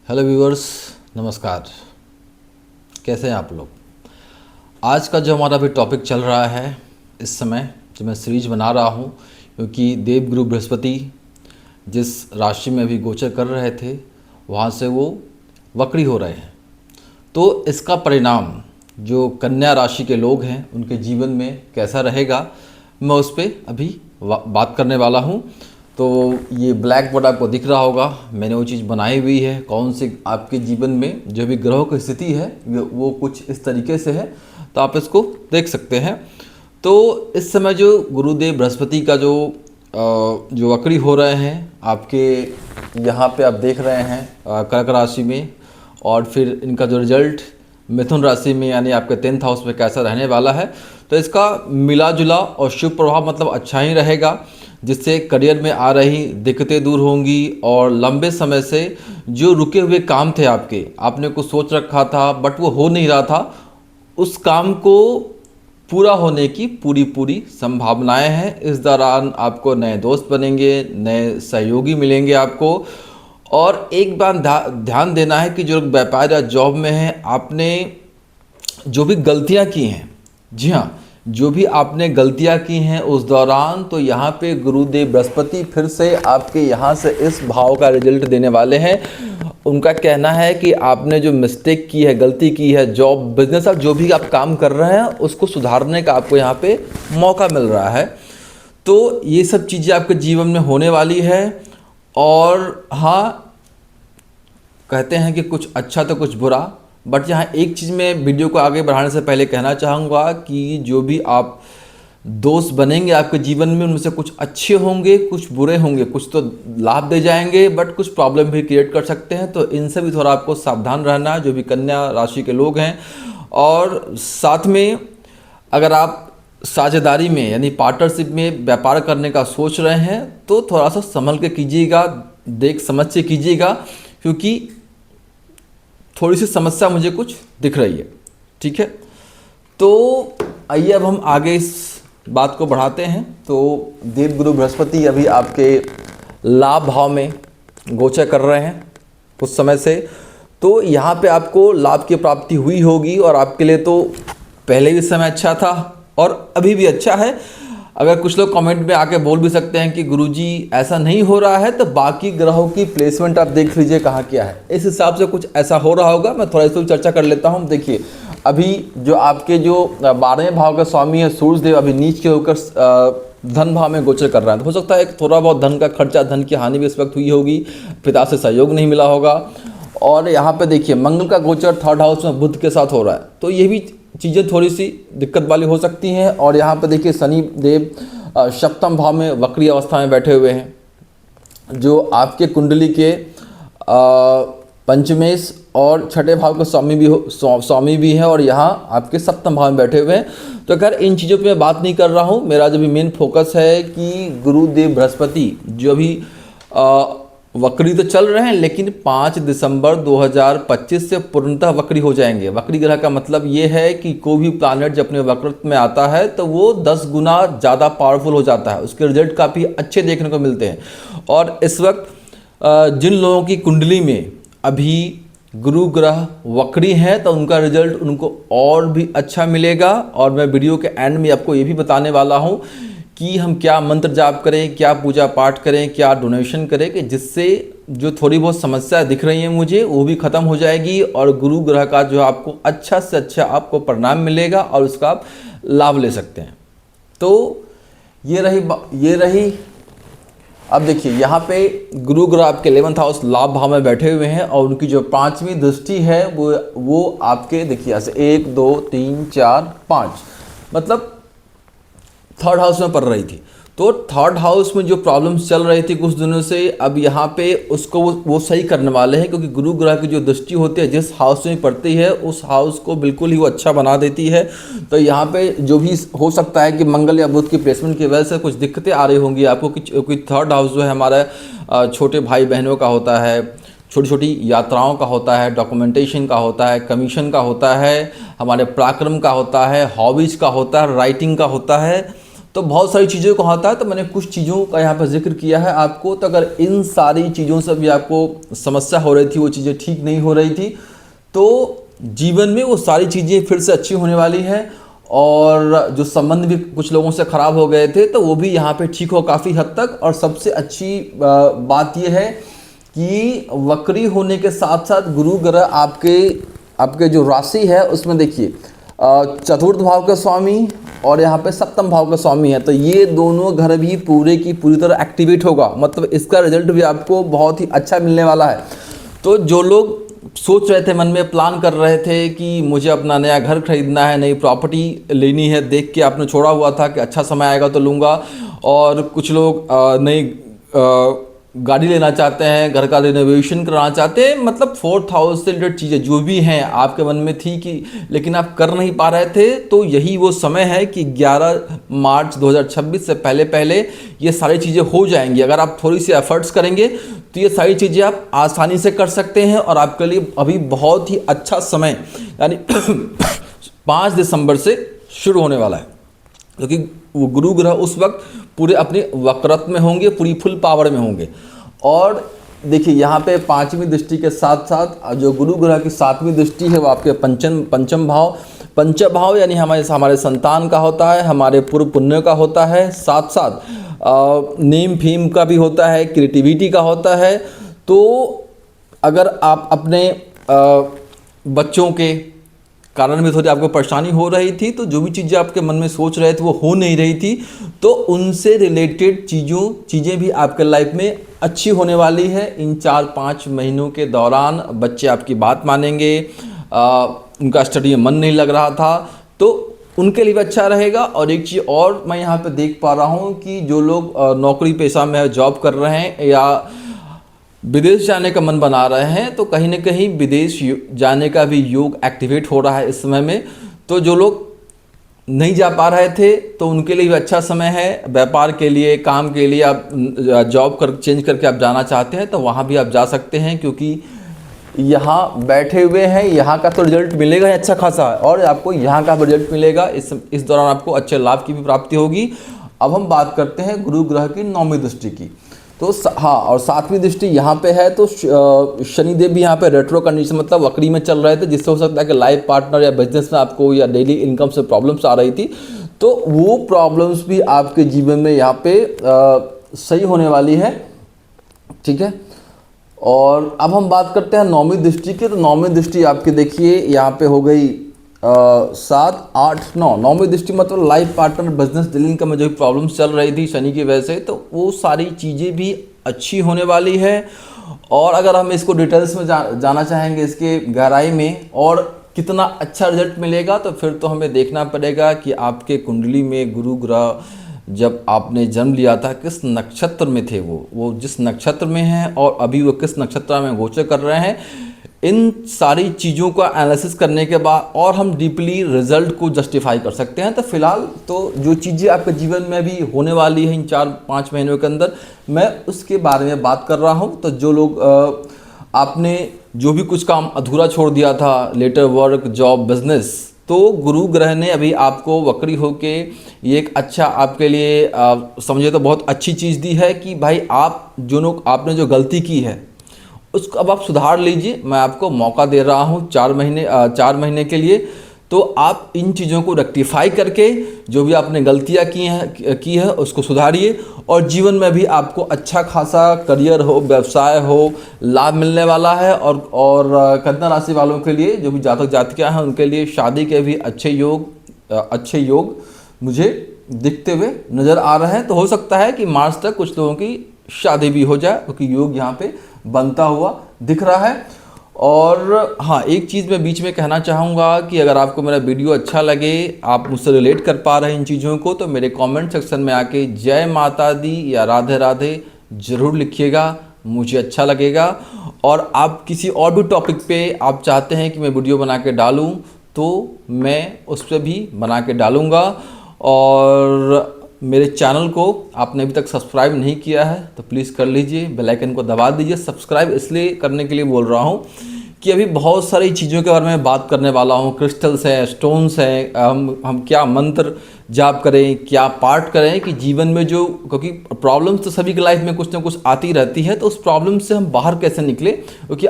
Hello viewers, नमस्कार। कैसे हैं आप लोग। आज का जो हमारा अभी टॉपिक चल रहा है इस समय, जो मैं सीरीज बना रहा हूं, क्योंकि देवगुरु बृहस्पति जिस राशि में अभी गोचर कर रहे थे वहां से वो वक्री हो रहे हैं, तो इसका परिणाम जो कन्या राशि के लोग हैं उनके जीवन में कैसा रहेगा, मैं उस पर अभी बात करने वाला हूं। तो ये ब्लैक बोर्ड आपको दिख रहा होगा, मैंने वो चीज़ बनाई हुई है। कौन से आपके जीवन में जो भी ग्रहों की स्थिति है वो कुछ इस तरीके से है, तो आप इसको देख सकते हैं। तो इस समय जो गुरुदेव बृहस्पति का जो वक्री हो रहे हैं आपके यहाँ पे आप देख रहे हैं कर्क राशि में, और फिर इनका जो रिजल्ट मिथुन राशि में यानी आपके 10th हाउस में कैसा रहने वाला है, तो इसका मिला जुला और शुभ प्रभाव मतलब अच्छा ही रहेगा, जिससे करियर में आ रही दिक्कतें दूर होंगी और लंबे समय से जो रुके हुए काम थे आपने कुछ सोच रखा था बट वो हो नहीं रहा था, उस काम को पूरा होने की पूरी संभावनाएं हैं। इस दौरान आपको नए दोस्त बनेंगे, नए सहयोगी मिलेंगे आपको। और एक बार ध्यान देना है कि जो लोग व्यापार या जॉब में हैं, आपने जो भी गलतियां की हैं, जी हाँ, जो भी आपने गलतियां की हैं उस दौरान, तो यहाँ पे गुरुदेव बृहस्पति फिर से आपके यहाँ से इस भाव का रिजल्ट देने वाले हैं। उनका कहना है कि आपने जो मिस्टेक की है, गलती की है, जॉब बिजनेस और जो भी आप काम कर रहे हैं उसको सुधारने का आपको यहाँ पे मौका मिल रहा है। तो ये सब चीज़ें आपके जीवन में होने वाली है। और हाँ, कहते हैं कि कुछ अच्छा तो कुछ बुरा, बट यहाँ एक चीज़ मैं वीडियो को आगे बढ़ाने से पहले कहना चाहूँगा कि जो भी आप दोस्त बनेंगे आपके जीवन में, उनमें से कुछ अच्छे होंगे, कुछ बुरे होंगे, कुछ तो लाभ दे जाएंगे बट कुछ प्रॉब्लम भी क्रिएट कर सकते हैं। तो इनसे भी थोड़ा आपको सावधान रहना है, जो भी कन्या राशि के लोग हैं। और साथ में अगर आप साझेदारी में यानी पार्टनरशिप में व्यापार करने का सोच रहे हैं तो थोड़ा सा संभल के कीजिएगा, देख समझ से कीजिएगा, क्योंकि थोड़ी सी समस्या मुझे कुछ दिख रही है। ठीक है, तो आइए अब हम आगे इस बात को बढ़ाते हैं। तो देवगुरु बृहस्पति अभी आपके लाभ भाव में गोचर कर रहे हैं कुछ समय से, तो यहाँ पे आपको लाभ की प्राप्ति हुई होगी। और आपके लिए तो पहले भी समय अच्छा था और अभी भी अच्छा है। अगर कुछ लोग कमेंट में आके बोल भी सकते हैं कि गुरुजी ऐसा नहीं हो रहा है, तो बाकी ग्रहों की प्लेसमेंट आप देख लीजिए कहाँ क्या है, इस हिसाब से कुछ ऐसा हो रहा होगा। मैं थोड़ा इसको चर्चा कर लेता हूँ। देखिए, अभी जो आपके जो 12वें भाव का स्वामी है सूर्य देव, अभी नीच के होकर धन भाव में गोचर कर रहा है। तो हो सकता है थोड़ा बहुत धन का खर्चा, धन की हानि भी इस वक्त हुई होगी, पिता से सहयोग नहीं मिला होगा। और यहाँ पे देखिए मंगल का गोचर 3rd हाउस में बुध के साथ हो रहा है, तो ये भी चीज़ें थोड़ी सी दिक्कत वाली हो सकती हैं। और यहाँ पे देखिए शनि देव 7th भाव में वक्री अवस्था में बैठे हुए हैं, जो आपके कुंडली के पंचमेश और 6ठे भाव के स्वामी भी हैं, और यहाँ आपके 7th भाव में बैठे हुए हैं। तो अगर इन चीज़ों पे मैं बात नहीं कर रहा हूँ, मेरा जो भी मेन फोकस है कि गुरुदेव बृहस्पति जो अभी वक्री तो चल रहे हैं, लेकिन 5 दिसंबर 2025 से पूर्णतः वक्री हो जाएंगे। वक्री ग्रह का मतलब ये है कि कोई भी प्लैनेट जब अपने वक्रत्व में आता है तो वो 10 गुना ज़्यादा पावरफुल हो जाता है, उसके रिजल्ट काफ़ी अच्छे देखने को मिलते हैं। और इस वक्त जिन लोगों की कुंडली में अभी गुरु ग्रह वक्री हैं, तो उनका रिजल्ट उनको और भी अच्छा मिलेगा। और मैं वीडियो के एंड में आपको ये भी बताने वाला हूँ कि हम क्या मंत्र जाप करें, क्या पूजा पाठ करें, क्या डोनेशन करें, कि जिससे जो थोड़ी बहुत समस्या दिख रही है मुझे वो भी ख़त्म हो जाएगी और गुरु ग्रह का जो आपको अच्छा से अच्छा आपको परिणाम मिलेगा और उसका आप लाभ ले सकते हैं। तो ये रही। अब देखिए यहाँ पे गुरु ग्रह आपके 11th हाउस लाभ भाव में बैठे हुए हैं, और उनकी जो 5वीं दृष्टि है वो आपके देखिए ऐसे 1 2 3 4 5 मतलब 3rd हाउस में पड़ रही थी। तो 3rd हाउस में जो प्रॉब्लम्स चल रही थी कुछ दिनों से, अब यहाँ पे उसको वो सही करने वाले हैं, क्योंकि गुरु ग्रह की जो दृष्टि होती है जिस हाउस में पड़ती है उस हाउस को बिल्कुल ही वो अच्छा बना देती है। तो यहाँ पे जो भी हो सकता है कि मंगल या बुध की प्लेसमेंट की वजह से कुछ दिक्कतें आ रही होंगी आपको, क्योंकि 3rd हाउस जो है हमारा छोटे भाई बहनों का होता है, छोटी छोटी यात्राओं का होता है, डॉक्यूमेंटेशन का होता है, कमीशन का होता है, हमारे पराक्रम का होता है, हॉबीज़ का होता है, राइटिंग का होता है। तो बहुत सारी चीज़ों को होता है, तो मैंने कुछ चीज़ों का यहाँ पर जिक्र किया है आपको। तो अगर इन सारी चीज़ों से भी आपको समस्या हो रही थी, वो चीज़ें ठीक नहीं हो रही थी, तो जीवन में वो सारी चीज़ें फिर से अच्छी होने वाली हैं। और जो संबंध भी कुछ लोगों से ख़राब हो गए थे, तो वो भी यहाँ पे ठीक हो काफ़ी हद तक। और सबसे अच्छी बात ये है कि वक्री होने के साथ साथ गुरु ग्रह आपके जो राशि है उसमें देखिए चतुर्थ भाव के स्वामी और यहाँ पे सप्तम भाव के स्वामी है। तो ये दोनों घर भी पूरे की पूरी तरह एक्टिवेट होगा, मतलब इसका रिजल्ट भी आपको बहुत ही अच्छा मिलने वाला है। तो जो लोग सोच रहे थे, मन में प्लान कर रहे थे कि मुझे अपना नया घर खरीदना है, नई प्रॉपर्टी लेनी है, देख के आपने छोड़ा हुआ था कि अच्छा समय आएगा तो लूँगा। और कुछ लोग नई गाड़ी लेना चाहते हैं, घर का रिनोवेशन कराना चाहते हैं, मतलब 4000 से रिलेटेड चीज़ें जो भी हैं आपके मन में थी कि लेकिन आप कर नहीं पा रहे थे। तो यही वो समय है कि 11 मार्च 2026 से पहले पहले ये सारी चीज़ें हो जाएंगी। अगर आप थोड़ी सी एफर्ट्स करेंगे तो ये सारी चीज़ें आप आसानी से कर सकते हैं। और आपके लिए अभी बहुत ही अच्छा समय यानी 5 दिसंबर से शुरू होने वाला है, क्योंकि वो गुरु ग्रह उस वक्त पूरे अपने वक्रत्व में होंगे, पूरी फुल पावर में होंगे। और देखिए यहाँ पे 5वीं दृष्टि के साथ साथ जो गुरु ग्रह की 7वीं दृष्टि है वो आपके पंचम भाव यानी हमारे संतान का होता है, हमारे पूर्व पुण्य का होता है, साथ साथ नेम फेम का भी होता है, क्रिएटिविटी का होता है। तो अगर आप अपने बच्चों के कारण में थोड़ी आपको परेशानी हो रही थी, तो जो भी चीज़ें आपके मन में सोच रहे थे वो हो नहीं रही थी, तो उनसे रिलेटेड चीज़ें भी आपके लाइफ में अच्छी होने वाली है। इन 4-5 महीनों के दौरान बच्चे आपकी बात मानेंगे। उनका स्टडी में मन नहीं लग रहा था तो उनके लिए भी अच्छा रहेगा। और एक चीज़ और मैं यहाँ पे देख पा रहा हूँ कि जो लोग नौकरी पेशा में जॉब कर रहे हैं या विदेश जाने का मन बना रहे हैं, तो कहीं ना कहीं विदेश जाने का भी योग एक्टिवेट हो रहा है इस समय में। तो जो लोग नहीं जा पा रहे थे तो उनके लिए भी अच्छा समय है। व्यापार के लिए, काम के लिए आप जॉब चेंज करके आप जाना चाहते हैं तो वहाँ भी आप जा सकते हैं, क्योंकि यहाँ बैठे हुए हैं, यहाँ का तो रिजल्ट मिलेगा ही अच्छा खासा, और आपको यहाँ का रिजल्ट मिलेगा। इस दौरान आपको अच्छे लाभ की भी प्राप्ति होगी। अब हम बात करते हैं गुरु ग्रह की 9वीं दृष्टि की। तो हाँ, और 7वीं दृष्टि यहाँ पे है। तो शनिदेव भी यहाँ पे रेट्रो कंडीशन मतलब वक्री में चल रहे थे, जिससे हो सकता है कि लाइफ पार्टनर या बिजनेस में आपको या डेली इनकम से प्रॉब्लम्स आ रही थी, तो वो प्रॉब्लम्स भी आपके जीवन में यहाँ पे सही होने वाली है। ठीक है, और अब हम बात करते हैं 9वीं दृष्टि की। तो 9वीं दृष्टि आपकी देखिए यहाँ पे हो गई 7, 8, 9। 9वीं दृष्टि मतलब लाइफ पार्टनर, बिजनेस डीलिंग का में जो प्रॉब्लम्स चल रही थी शनि की वजह से, तो वो सारी चीज़ें भी अच्छी होने वाली है। और अगर हम इसको डिटेल्स में जाना चाहेंगे, इसके गहराई में और कितना अच्छा रिजल्ट मिलेगा, तो फिर तो हमें देखना पड़ेगा कि आपके कुंडली में गुरु ग्रह जब आपने जन्म लिया था किस नक्षत्र में थे, वो जिस नक्षत्र में हैं और अभी वो किस नक्षत्र में गोचर कर रहे हैं। इन सारी चीज़ों का एनालिसिस करने के बाद और हम डीपली रिजल्ट को जस्टिफाई कर सकते हैं। तो फिलहाल तो जो चीज़ें आपके जीवन में अभी होने वाली है इन 4-5 महीनों के अंदर, मैं उसके बारे में बात कर रहा हूँ। तो जो लोग आपने जो भी कुछ काम अधूरा छोड़ दिया था, लेटर वर्क, जॉब, बिजनेस, तो गुरु ग्रह ने अभी आपको वक्री होके ये एक अच्छा आपके लिए समझे तो बहुत अच्छी चीज़ दी है कि भाई आपने जो गलती की है उसको अब आप सुधार लीजिए। मैं आपको मौका दे रहा हूँ 4 महीने के लिए। तो आप इन चीज़ों को रेक्टिफाई करके जो भी आपने गलतियाँ की है उसको सुधारिए, और जीवन में भी आपको अच्छा खासा करियर हो, व्यवसाय हो, लाभ मिलने वाला है। और कन्या राशि वालों के लिए, जो भी जातक जातिका हैं, उनके लिए शादी के भी अच्छे योग मुझे दिखते हुए नज़र आ रहे हैं। तो हो सकता है कि मार्च तक कुछ लोगों की शादी भी हो जाए, क्योंकि योग यहाँ पे बनता हुआ दिख रहा है। और हाँ, एक चीज़ मैं बीच में कहना चाहूँगा कि अगर आपको मेरा वीडियो अच्छा लगे, आप मुझसे रिलेट कर पा रहे हैं इन चीज़ों को, तो मेरे कमेंट सेक्शन में आके जय माता दी या राधे राधे ज़रूर लिखिएगा, मुझे अच्छा लगेगा। और आप किसी और भी टॉपिक पे आप चाहते हैं कि मैं वीडियो बना के डालूँ, तो मैं उस पर भी बना के डालूँगा। और मेरे चैनल को आपने अभी तक सब्सक्राइब नहीं किया है तो प्लीज़ कर लीजिए, बेल आइकन को दबा दीजिए। सब्सक्राइब इसलिए करने के लिए बोल रहा हूँ कि अभी बहुत सारी चीज़ों के बारे में बात करने वाला हूँ। क्रिस्टल्स है, स्टोन्स है, हम क्या मंत्र जाप करें, क्या पाठ करें कि जीवन में जो, क्योंकि प्रॉब्लम्स तो सभी की लाइफ में कुछ ना कुछ आती रहती है, तो उस प्रॉब्लम से हम बाहर कैसे निकले, क्योंकि